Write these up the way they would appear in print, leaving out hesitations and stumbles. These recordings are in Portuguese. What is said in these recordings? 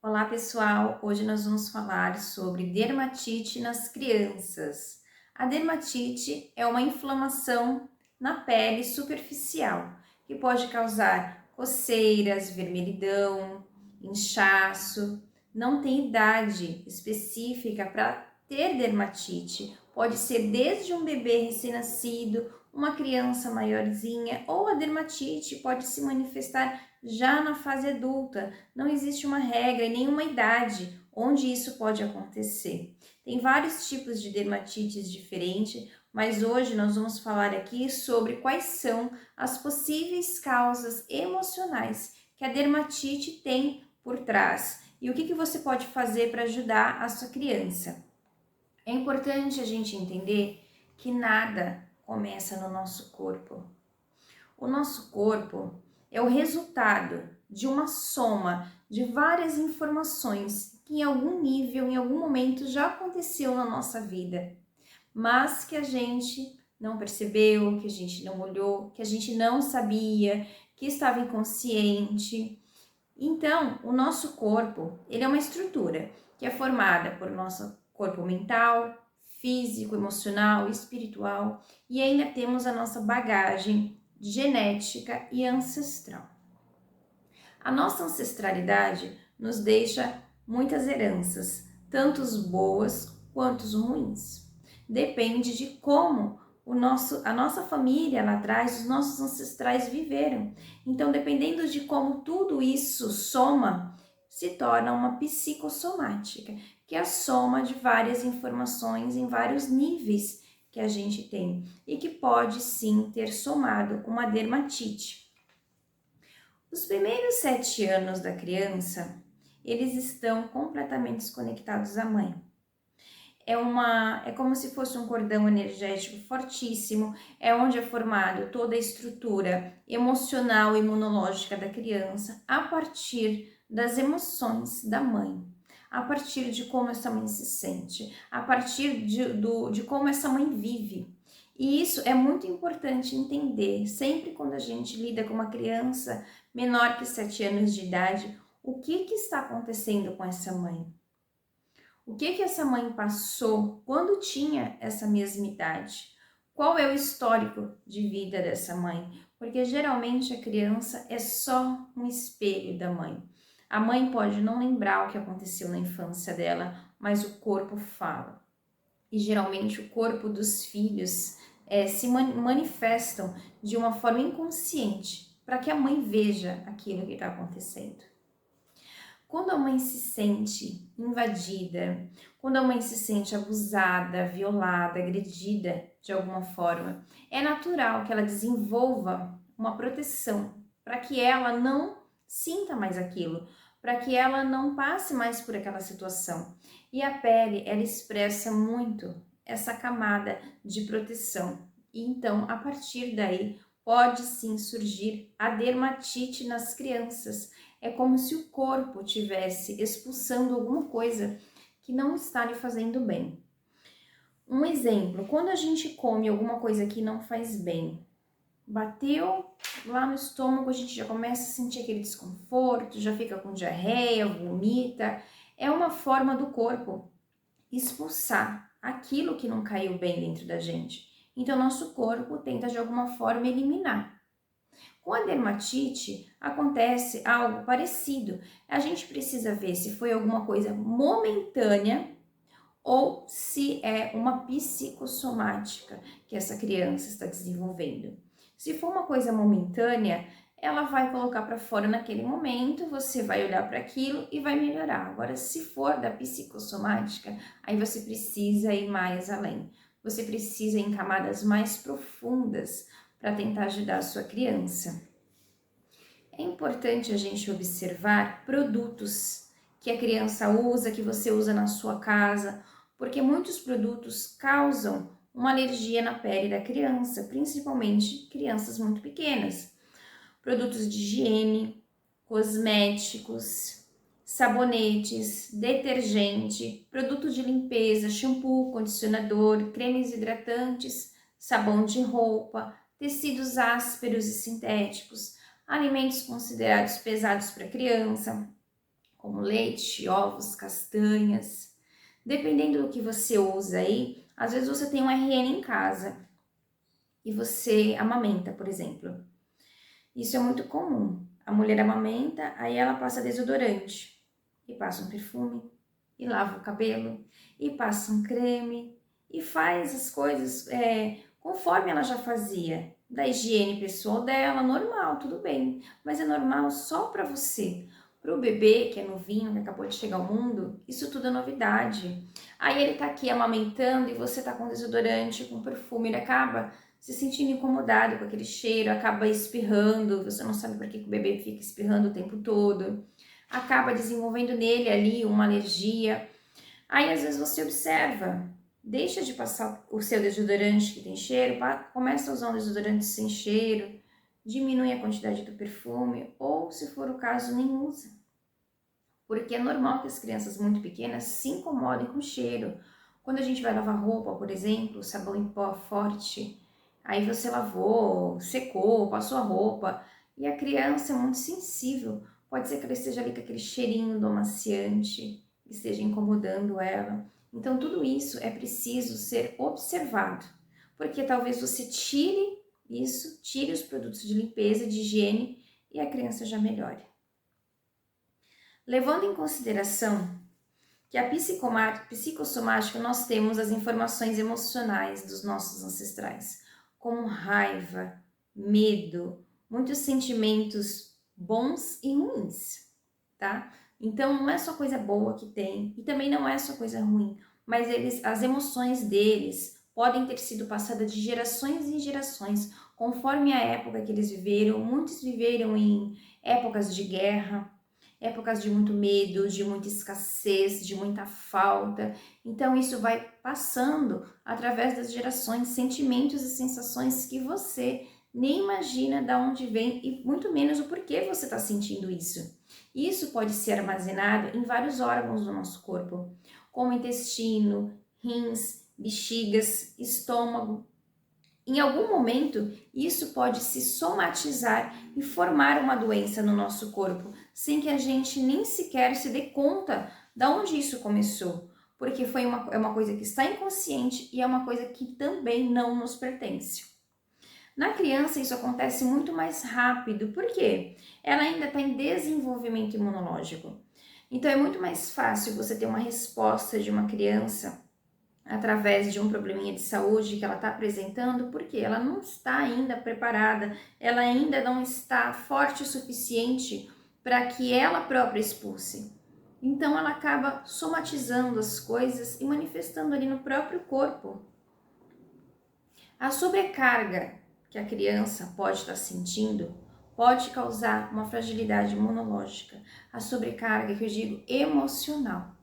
Olá pessoal, hoje nós vamos falar sobre dermatite nas crianças. A dermatite é uma inflamação na pele superficial que pode causar coceiras, vermelhidão, inchaço. Não tem idade específica para ter dermatite. Pode ser desde um bebê recém-nascido, uma criança maiorzinha, ou a dermatite pode se manifestar já na fase adulta. Não existe uma regra e nenhuma idade onde isso pode acontecer. Tem vários tipos de dermatites diferentes, mas hoje nós vamos falar aqui sobre quais são as possíveis causas emocionais que a dermatite tem por trás e o que você pode fazer para ajudar a sua criança. É importante a gente entender que nada começa no nosso corpo. O nosso corpo é o resultado de uma soma de várias informações que em algum nível, em algum momento já aconteceu na nossa vida, mas que a gente não percebeu, que a gente não olhou, que a gente não sabia, que estava inconsciente. Então, o nosso corpo, ele é uma estrutura que é formada por nosso corpo mental, físico, emocional, espiritual, e ainda temos a nossa bagagem genética e ancestral. A nossa ancestralidade nos deixa muitas heranças, tanto boas quanto ruins. Depende de como a nossa família lá atrás, os nossos ancestrais viveram. Então, dependendo de como tudo isso soma, se torna uma psicossomática, que é a soma de várias informações em vários níveis que a gente tem e que pode sim ter somado com uma dermatite. Os primeiros 7 anos da criança, eles estão completamente desconectados à mãe. É como se fosse um cordão energético fortíssimo, é onde é formado toda a estrutura emocional e imunológica da criança a partir das emoções da mãe, a partir de como essa mãe se sente, a partir de como essa mãe vive. E isso é muito importante entender, sempre quando a gente lida com uma criança menor que 7 anos de idade, o que está acontecendo com essa mãe? O que essa mãe passou quando tinha essa mesma idade? Qual é o histórico de vida dessa mãe? Porque geralmente a criança é só um espelho da mãe. A mãe pode não lembrar o que aconteceu na infância dela, mas o corpo fala. E geralmente o corpo dos filhos se manifestam de uma forma inconsciente para que a mãe veja aquilo que está acontecendo. Quando a mãe se sente invadida, quando a mãe se sente abusada, violada, agredida de alguma forma, é natural que ela desenvolva uma proteção para que ela não sinta mais aquilo, para que ela não passe mais por aquela situação. E a pele, ela expressa muito essa camada de proteção. E então, a partir daí, pode sim surgir a dermatite nas crianças. É como se o corpo tivesse expulsando alguma coisa que não está lhe fazendo bem. Um exemplo, quando a gente come alguma coisa que não faz bem, bateu lá no estômago, a gente já começa a sentir aquele desconforto, já fica com diarreia, vomita. É uma forma do corpo expulsar aquilo que não caiu bem dentro da gente. Então, nosso corpo tenta de alguma forma eliminar. Com a dermatite acontece algo parecido. A gente precisa ver se foi alguma coisa momentânea ou se é uma psicossomática que essa criança está desenvolvendo. Se for uma coisa momentânea, ela vai colocar para fora naquele momento, você vai olhar para aquilo e vai melhorar. Agora, se for da psicossomática, aí você precisa ir mais além. Você precisa ir em camadas mais profundas para tentar ajudar a sua criança. É importante a gente observar produtos que a criança usa, que você usa na sua casa, porque muitos produtos causam uma alergia na pele da criança, principalmente crianças muito pequenas. Produtos de higiene, cosméticos, sabonetes, detergente, produto de limpeza, shampoo, condicionador, cremes hidratantes, sabão de roupa, tecidos ásperos e sintéticos, alimentos considerados pesados para criança, como leite, ovos, castanhas. Dependendo do que você usa aí, às vezes você tem um RN em casa e você amamenta, por exemplo. Isso é muito comum. A mulher amamenta, aí ela passa desodorante, e passa um perfume, e lava o cabelo, e passa um creme, e faz as coisas conforme ela já fazia. Da higiene pessoal dela, normal, tudo bem. Mas é normal só para você. Para o bebê, que é novinho, que acabou de chegar ao mundo, isso tudo é novidade. Aí ele tá aqui amamentando e você tá com desodorante, com perfume, ele acaba se sentindo incomodado com aquele cheiro, acaba espirrando, você não sabe por que o bebê fica espirrando o tempo todo, acaba desenvolvendo nele ali uma alergia. Aí às vezes você observa, deixa de passar o seu desodorante que tem cheiro, começa a usar um desodorante sem cheiro, diminui a quantidade do perfume, ou se for o caso, nem usa. Porque é normal que as crianças muito pequenas se incomodem com o cheiro. Quando a gente vai lavar roupa, por exemplo, sabão em pó forte, aí você lavou, secou, passou a roupa, e a criança é muito sensível. Pode ser que ela esteja ali com aquele cheirinho do amaciante, que esteja incomodando ela. Então, tudo isso é preciso ser observado, porque talvez você tire isso, tire os produtos de limpeza, de higiene, e a criança já melhore. Levando em consideração que a psicossomática nós temos as informações emocionais dos nossos ancestrais, como raiva, medo, muitos sentimentos bons e ruins, tá? Então não é só coisa boa que tem e também não é só coisa ruim, mas as emoções deles podem ter sido passadas de gerações em gerações, conforme a época que eles viveram. Muitos viveram em épocas de guerra, épocas de muito medo, de muita escassez, de muita falta. Então isso vai passando através das gerações, sentimentos e sensações que você nem imagina de onde vem e muito menos o porquê você está sentindo isso. Isso pode ser armazenado em vários órgãos do nosso corpo, como intestino, rins, bexigas, estômago. Em algum momento, isso pode se somatizar e formar uma doença no nosso corpo, sem que a gente nem sequer se dê conta de onde isso começou, porque é uma coisa que está inconsciente e é uma coisa que também não nos pertence. Na criança, isso acontece muito mais rápido, por quê? Ela ainda está em desenvolvimento imunológico. Então, é muito mais fácil você ter uma resposta de uma criança através de um probleminha de saúde que ela está apresentando, porque ela não está ainda preparada, ela ainda não está forte o suficiente para que ela própria expulse. Então ela acaba somatizando as coisas e manifestando ali no próprio corpo. A sobrecarga que a criança pode estar sentindo pode causar uma fragilidade imunológica. A sobrecarga que eu digo emocional.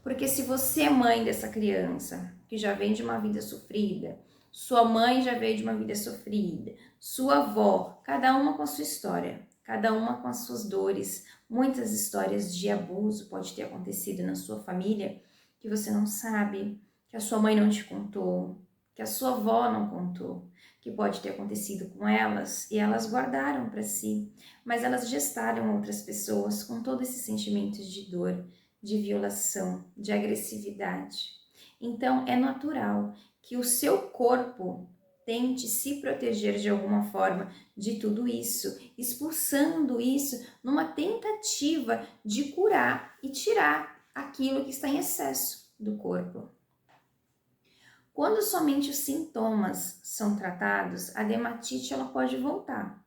Porque se você é mãe dessa criança, que já vem de uma vida sofrida, sua mãe já veio de uma vida sofrida, sua avó, cada uma com a sua história, cada uma com as suas dores, muitas histórias de abuso pode ter acontecido na sua família que você não sabe, que a sua mãe não te contou, que a sua avó não contou, que pode ter acontecido com elas e elas guardaram para si, mas elas gestaram outras pessoas com todos esses sentimentos de dor, de violação, de agressividade. Então, é natural que o seu corpo tente se proteger de alguma forma de tudo isso, expulsando isso numa tentativa de curar e tirar aquilo que está em excesso do corpo. Quando somente os sintomas são tratados, a dermatite ela pode voltar.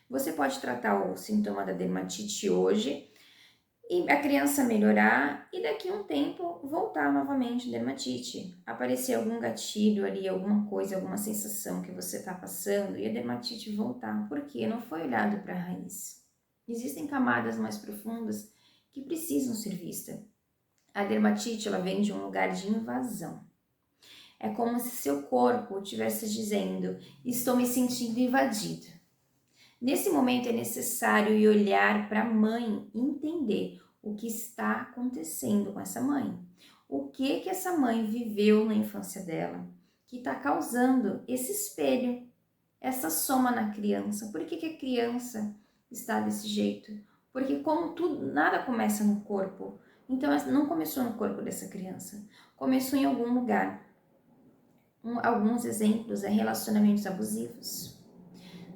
Você pode tratar o sintoma da dermatite hoje e a criança melhorar e daqui a um tempo voltar novamente dermatite. Aparecer algum gatilho ali, alguma coisa, alguma sensação que você está passando e a dermatite voltar. Por quê? Não foi olhado para a raiz. Existem camadas mais profundas que precisam ser vistas. A dermatite ela vem de um lugar de invasão. É como se seu corpo estivesse dizendo: estou me sentindo invadido. Nesse momento é necessário ir olhar para a mãe e entender o que está acontecendo com essa mãe. O que essa mãe viveu na infância dela, que está causando esse espelho, essa soma na criança. Por que a criança está desse jeito? Porque como tudo, nada começa no corpo, então não começou no corpo dessa criança, começou em algum lugar. Alguns exemplos é relacionamentos abusivos,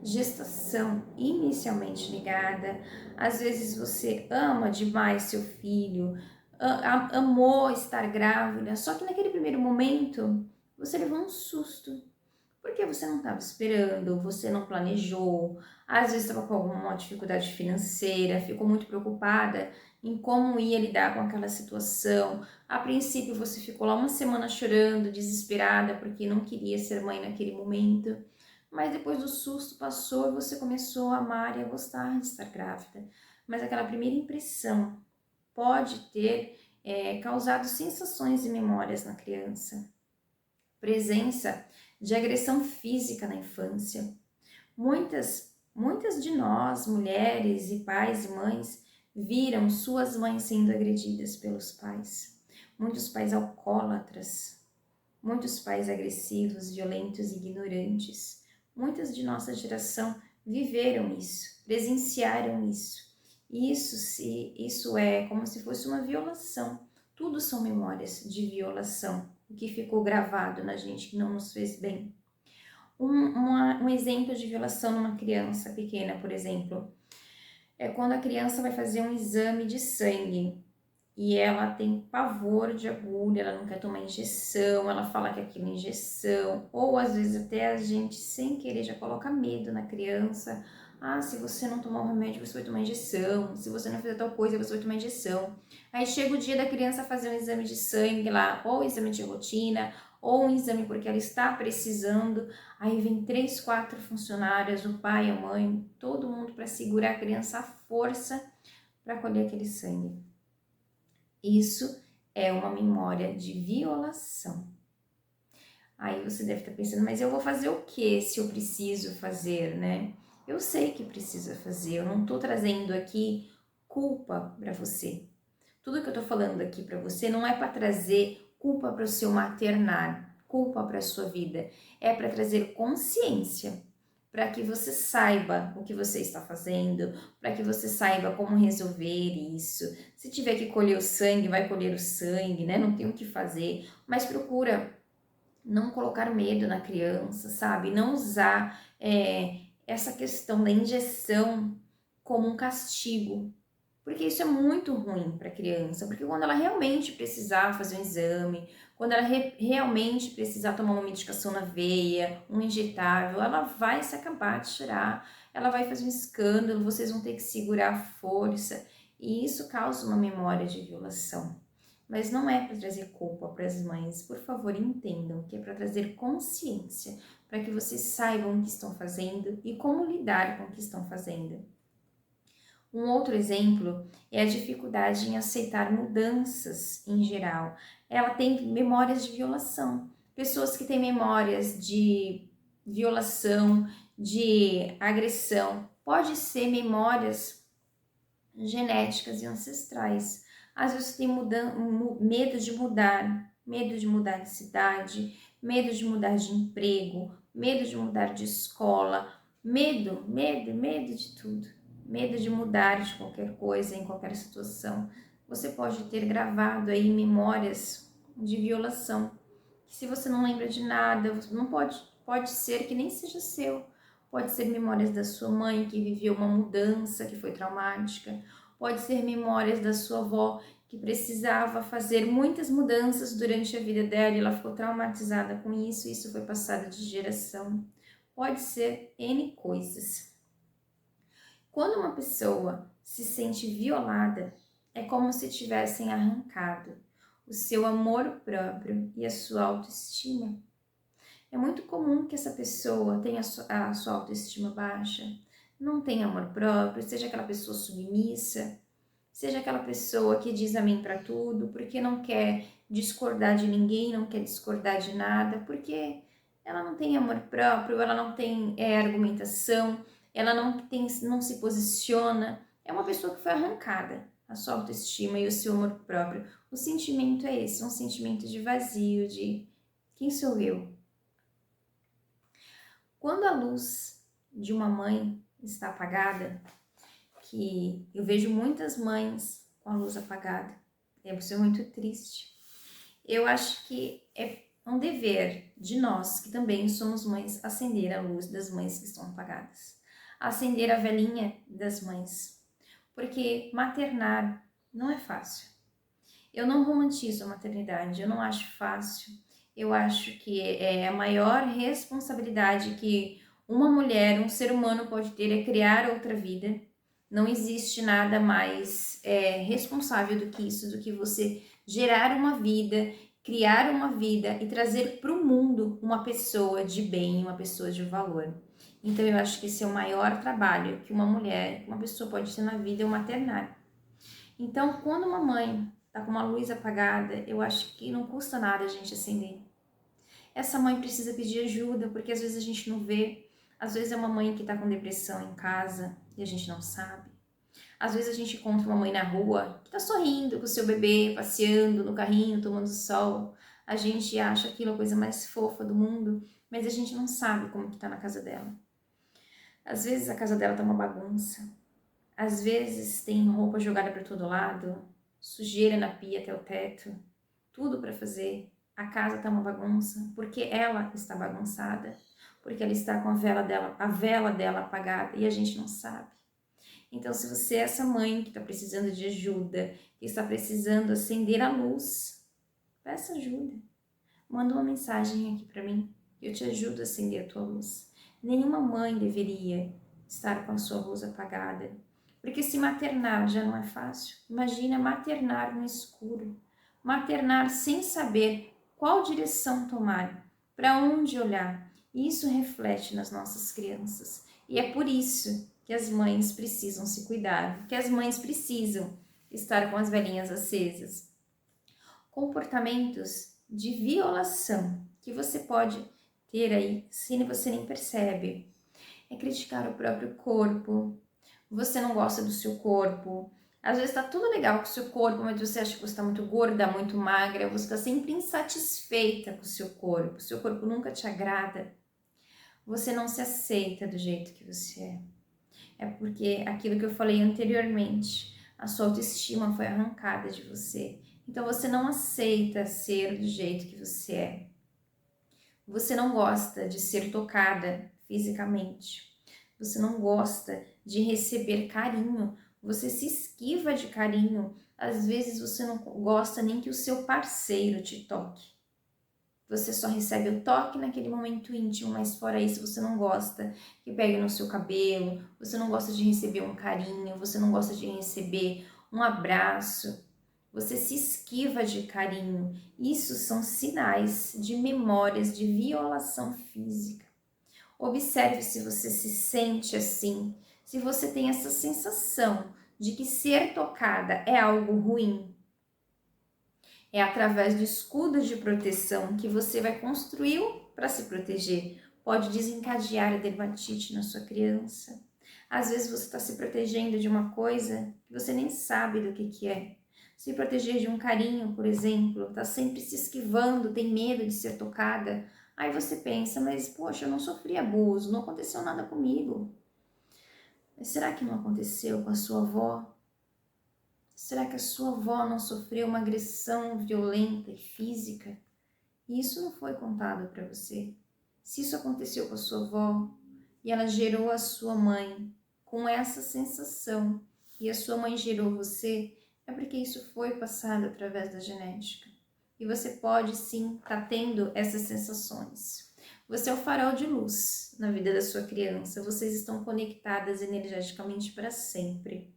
gestação inicialmente ligada, às vezes você ama demais seu filho, amou estar grávida, só que naquele primeiro momento você levou um susto, porque você não estava esperando, você não planejou, às vezes estava com alguma dificuldade financeira, ficou muito preocupada em como ia lidar com aquela situação. A princípio você ficou lá uma semana chorando, desesperada, porque não queria ser mãe naquele momento, mas depois do susto passou e você começou a amar e a gostar de estar grávida. Mas aquela primeira impressão pode ter causado sensações e memórias na criança. Presença de agressão física na infância. Muitas de nós, mulheres e pais e mães, viram suas mães sendo agredidas pelos pais. Muitos pais alcoólatras, muitos pais agressivos, violentos e ignorantes. Muitas de nossa geração viveram isso, presenciaram isso. Isso é como se fosse uma violação. Tudo são memórias de violação, o que ficou gravado na gente que não nos fez bem. Um exemplo de violação numa criança pequena, por exemplo, é quando a criança vai fazer um exame de sangue e ela tem pavor de agulha, ela não quer tomar injeção, ela fala que aquilo é injeção, ou às vezes até a gente sem querer já coloca medo na criança. Ah, se você não tomar o remédio, você vai tomar injeção, se você não fizer tal coisa, você vai tomar injeção. Aí chega o dia da criança fazer um exame de sangue lá, ou exame de rotina, ou um exame porque ela está precisando, aí vem 3, 4 funcionários, o pai, a mãe, todo mundo para segurar a criança à força para colher aquele sangue. Isso é uma memória de violação. Aí você deve estar pensando, mas eu vou fazer o que se eu preciso fazer, né? Eu sei que precisa fazer, eu não estou trazendo aqui culpa para você. Tudo que eu estou falando aqui para você não é para trazer culpa para o seu maternar, culpa para a sua vida, é para trazer consciência, para que você saiba o que você está fazendo, para que você saiba como resolver isso. Se tiver que colher o sangue, vai colher o sangue, né? Não tem o que fazer, mas procura não colocar medo na criança, sabe? Não usar essa questão da injeção como um castigo, porque isso é muito ruim para a criança, porque quando ela realmente precisar fazer um exame, quando ela realmente precisar tomar uma medicação na veia, um injetável, ela vai se acabar de chorar, ela vai fazer um escândalo, vocês vão ter que segurar a força, e isso causa uma memória de violação. Mas não é para trazer culpa para as mães, por favor, entendam que é para trazer consciência, para que vocês saibam o que estão fazendo e como lidar com o que estão fazendo. Um outro exemplo é a dificuldade em aceitar mudanças em geral. Ela tem memórias de violação. Pessoas que têm memórias de violação, de agressão, pode ser memórias genéticas e ancestrais. Às vezes tem medo de mudar de cidade, medo de mudar de emprego, medo de mudar de escola, medo de tudo. Medo de mudar de qualquer coisa, em qualquer situação. Você pode ter gravado aí memórias de violação, que se você não lembra de nada, você não pode ser que nem seja seu. Pode ser memórias da sua mãe que viveu uma mudança que foi traumática. Pode ser memórias da sua avó que precisava fazer muitas mudanças durante a vida dela e ela ficou traumatizada com isso e isso foi passado de geração. Pode ser N coisas. Quando uma pessoa se sente violada, é como se tivessem arrancado o seu amor próprio e a sua autoestima. É muito comum que essa pessoa tenha a sua autoestima baixa, não tenha amor próprio, seja aquela pessoa submissa, seja aquela pessoa que diz amém para tudo, porque não quer discordar de ninguém, não quer discordar de nada, porque ela não tem amor próprio, ela não tem argumentação, ela não se posiciona. É uma pessoa que foi arrancada a sua autoestima e o seu amor próprio. O sentimento é esse, um sentimento de vazio, de quem sou eu? Quando a luz de uma mãe está apagada, que eu vejo muitas mães com a luz apagada. Deve ser muito triste. Eu acho que é um dever de nós, que também somos mães, acender a luz das mães que estão apagadas. Acender a velhinha das mães. Porque maternar não é fácil. Eu não romantizo a maternidade, eu não acho fácil. Eu acho que é a maior responsabilidade que uma mulher, um ser humano pode ter é criar outra vida. Não existe nada mais responsável do que isso, do que você gerar uma vida, criar uma vida e trazer para o mundo uma pessoa de bem, uma pessoa de valor. Então eu acho que esse é o maior trabalho que uma mulher, uma pessoa pode ter na vida, é o maternar. Então, quando uma mãe tá com uma luz apagada, eu acho que não custa nada a gente acender. Essa mãe precisa pedir ajuda, porque às vezes a gente não vê. Às vezes é uma mãe que tá com depressão em casa e a gente não sabe. Às vezes a gente encontra uma mãe na rua que tá sorrindo com o seu bebê, passeando no carrinho, tomando sol. A gente acha aquilo a coisa mais fofa do mundo, mas a gente não sabe como que tá na casa dela. Às vezes a casa dela tá uma bagunça. Às vezes tem roupa jogada para todo lado, sujeira na pia até o teto, tudo para fazer. A casa tá uma bagunça, porque ela está bagunçada, porque ela está com a vela dela apagada e a gente não sabe. Então, se você é essa mãe que está precisando de ajuda, que está precisando acender a luz, peça ajuda. Manda uma mensagem aqui para mim, eu te ajudo a acender a tua luz. Nenhuma mãe deveria estar com a sua luz apagada. Porque se maternar já não é fácil, imagina maternar no escuro. Maternar sem saber qual direção tomar, para onde olhar. E isso reflete nas nossas crianças. E é por isso que as mães precisam se cuidar, que as mães precisam estar com as velhinhas acesas. Comportamentos de violação que você pode ter aí, se você nem percebe. É criticar o próprio corpo. Você não gosta do seu corpo. Às vezes tá tudo legal com o seu corpo, mas você acha que você tá muito gorda, muito magra, você tá sempre insatisfeita com o seu corpo. O seu corpo nunca te agrada. Você não se aceita do jeito que você é. É porque aquilo que eu falei anteriormente, a sua autoestima foi arrancada de você. Então você não aceita ser do jeito que você é. Você não gosta de ser tocada fisicamente. Você não gosta de receber carinho. Você se esquiva de carinho. Às vezes você não gosta nem que o seu parceiro te toque. Você só recebe o toque naquele momento íntimo, mas fora isso você não gosta que pegue no seu cabelo, você não gosta de receber um carinho, você não gosta de receber um abraço. Você se esquiva de carinho. Isso são sinais de memórias de violação física. Observe se você se sente assim, se você tem essa sensação de que ser tocada é algo ruim. É através do escudo de proteção que você vai construir para se proteger. Pode desencadear a dermatite na sua criança. Às vezes você está se protegendo de uma coisa que você nem sabe do que é. Se proteger de um carinho, por exemplo, está sempre se esquivando, tem medo de ser tocada. Aí você pensa, mas poxa, eu não sofri abuso, não aconteceu nada comigo. Mas será que não aconteceu com a sua avó? Será que a sua avó não sofreu uma agressão violenta e física? E isso não foi contado para você. Se isso aconteceu com a sua avó e ela gerou a sua mãe com essa sensação e a sua mãe gerou você, é porque isso foi passado através da genética. E você pode sim estar tendo essas sensações. Você é o farol de luz na vida da sua criança. Vocês estão conectadas energeticamente para sempre.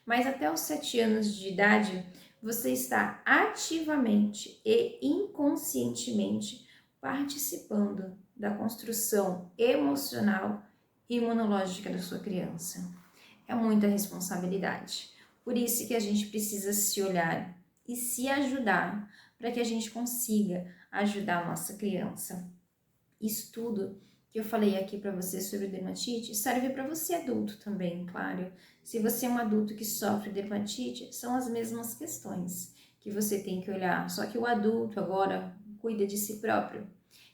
Mas até os 7 anos de idade, você está ativamente e inconscientemente participando da construção emocional e imunológica da sua criança. É muita responsabilidade. Por isso que a gente precisa se olhar e se ajudar para que a gente consiga ajudar a nossa criança. Isso tudo que eu falei aqui para você sobre dermatite serve para você adulto também, claro. Se você é um adulto que sofre dermatite, são as mesmas questões que você tem que olhar, só que o adulto agora cuida de si próprio.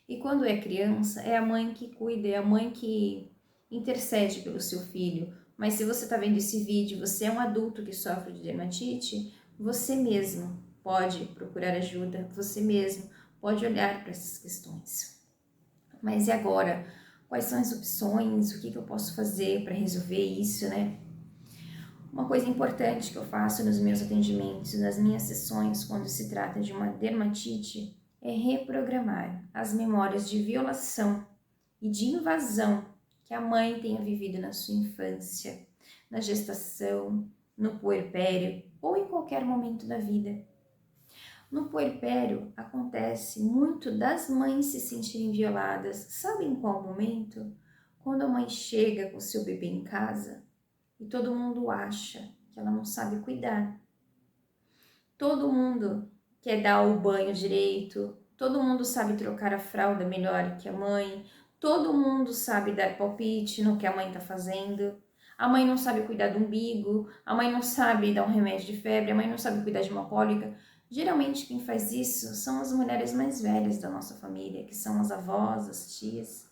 E quando é criança, é a mãe que cuida, é a mãe que intercede pelo seu filho. Mas se você está vendo esse vídeo, você é um adulto que sofre de dermatite, você mesmo pode procurar ajuda, você mesmo pode olhar para essas questões. Mas e agora? Quais são as opções? O que eu posso fazer para resolver isso, né? Uma coisa importante que eu faço nos meus atendimentos, nas minhas sessões, quando se trata de uma dermatite, é reprogramar as memórias de violação e de invasão que a mãe tenha vivido na sua infância, na gestação, no puerpério ou em qualquer momento da vida. No puerpério acontece muito das mães se sentirem violadas. Sabe em qual momento? Quando a mãe chega com o seu bebê em casa e todo mundo acha que ela não sabe cuidar. Todo mundo quer dar o banho direito, todo mundo sabe trocar a fralda melhor que a mãe, todo mundo sabe dar palpite no que a mãe está fazendo. A mãe não sabe cuidar do umbigo, a mãe não sabe dar um remédio de febre, a mãe não sabe cuidar de uma cólica. Geralmente quem faz isso são as mulheres mais velhas da nossa família, que são as avós, as tias,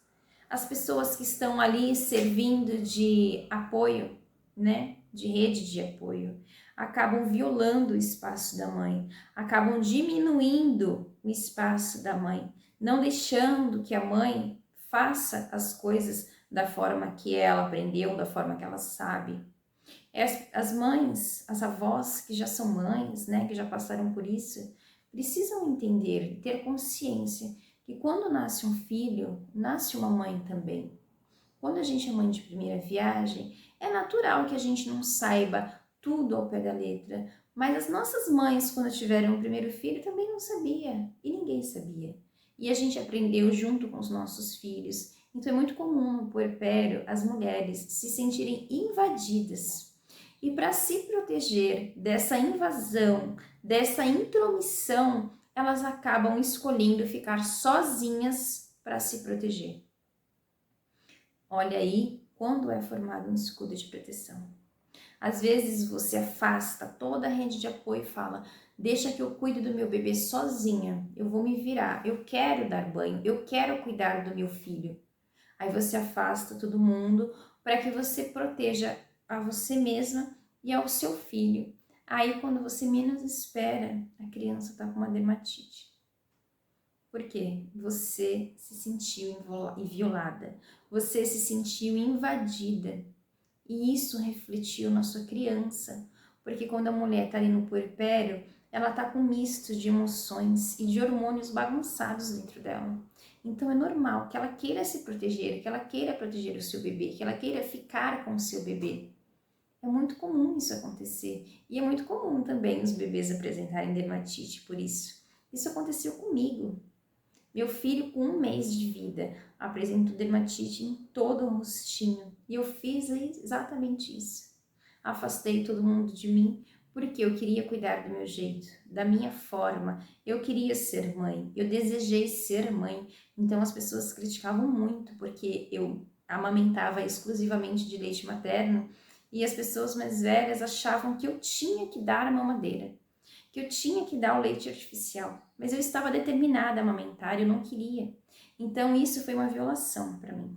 as pessoas que estão ali servindo de apoio, né? De rede de apoio, acabam violando o espaço da mãe, acabam diminuindo o espaço da mãe, não deixando que a mãe faça as coisas da forma que ela aprendeu, da forma que ela sabe. As mães, as avós que já são mães, né, que já passaram por isso, precisam entender, ter consciência que quando nasce um filho, nasce uma mãe também. Quando a gente é mãe de primeira viagem, é natural que a gente não saiba tudo ao pé da letra, mas as nossas mães, quando tiveram o primeiro filho, também não sabia, e ninguém sabia. E a gente aprendeu junto com os nossos filhos. Então é muito comum no puerpério as mulheres se sentirem invadidas. E para se proteger dessa invasão, dessa intromissão, elas acabam escolhendo ficar sozinhas para se proteger. Olha aí quando é formado um escudo de proteção. Às vezes você afasta toda a rede de apoio e fala: deixa que eu cuido do meu bebê sozinha, eu vou me virar, eu quero dar banho, eu quero cuidar do meu filho. Aí você afasta todo mundo para que você proteja a você mesma e ao seu filho. Aí quando você menos espera, a criança está com uma dermatite. Por quê? Você se sentiu violada, você se sentiu invadida. E isso refletiu na sua criança, porque quando a mulher está ali no puerpério, ela está com um misto de emoções e de hormônios bagunçados dentro dela. Então é normal que ela queira se proteger, que ela queira proteger o seu bebê, que ela queira ficar com o seu bebê. É muito comum isso acontecer. E é muito comum também os bebês apresentarem dermatite por isso. Isso aconteceu comigo. Meu filho, com 1 mês de vida, apresentou dermatite em todo o rostinho. E eu fiz exatamente isso. Afastei todo mundo de mim porque eu queria cuidar do meu jeito, da minha forma. Eu queria ser mãe, eu desejei ser mãe. Então as pessoas criticavam muito porque eu amamentava exclusivamente de leite materno e as pessoas mais velhas achavam que eu tinha que dar a mamadeira, que eu tinha que dar o leite artificial, mas eu estava determinada a amamentar, eu não queria. Então isso foi uma violação para mim.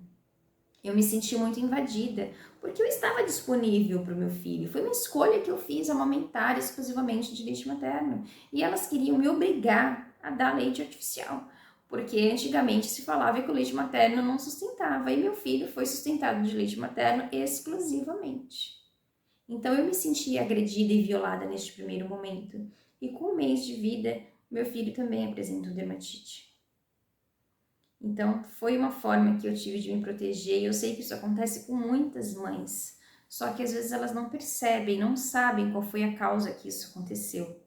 Eu me senti muito invadida, porque eu estava disponível para o meu filho. Foi uma escolha que eu fiz, amamentar exclusivamente de leite materno. E elas queriam me obrigar a dar leite artificial, porque antigamente se falava que o leite materno não sustentava, e meu filho foi sustentado de leite materno exclusivamente. Então eu me senti agredida e violada neste primeiro momento. E com 1 mês de vida, meu filho também apresentou dermatite. Então foi uma forma que eu tive de me proteger e eu sei que isso acontece com muitas mães. Só que às vezes elas não percebem, não sabem qual foi a causa que isso aconteceu.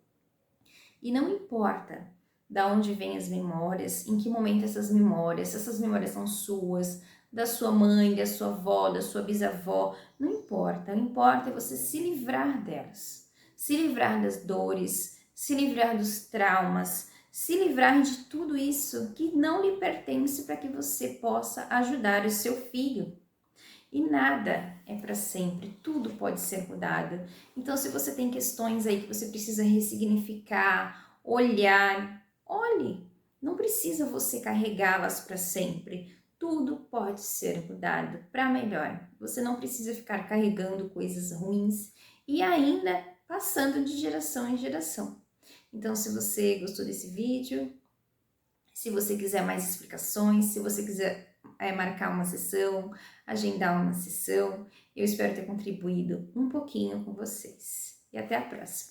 E não importa da onde vêm as memórias, em que momento essas memórias, se essas memórias são suas, da sua mãe, da sua avó, da sua bisavó, não importa. O que importa é você se livrar delas, se livrar das dores, se livrar dos traumas, se livrar de tudo isso que não lhe pertence para que você possa ajudar o seu filho. E nada é para sempre, tudo pode ser mudado. Então, se você tem questões aí que você precisa ressignificar, olhar, olhe, não precisa você carregá-las para sempre. tudo pode ser mudado para melhor. Você não precisa ficar carregando coisas ruins e ainda passando de geração em geração. Então, se você gostou desse vídeo, se você quiser mais explicações, se você quiser marcar uma sessão, agendar uma sessão, eu espero ter contribuído um pouquinho com vocês. E até a próxima!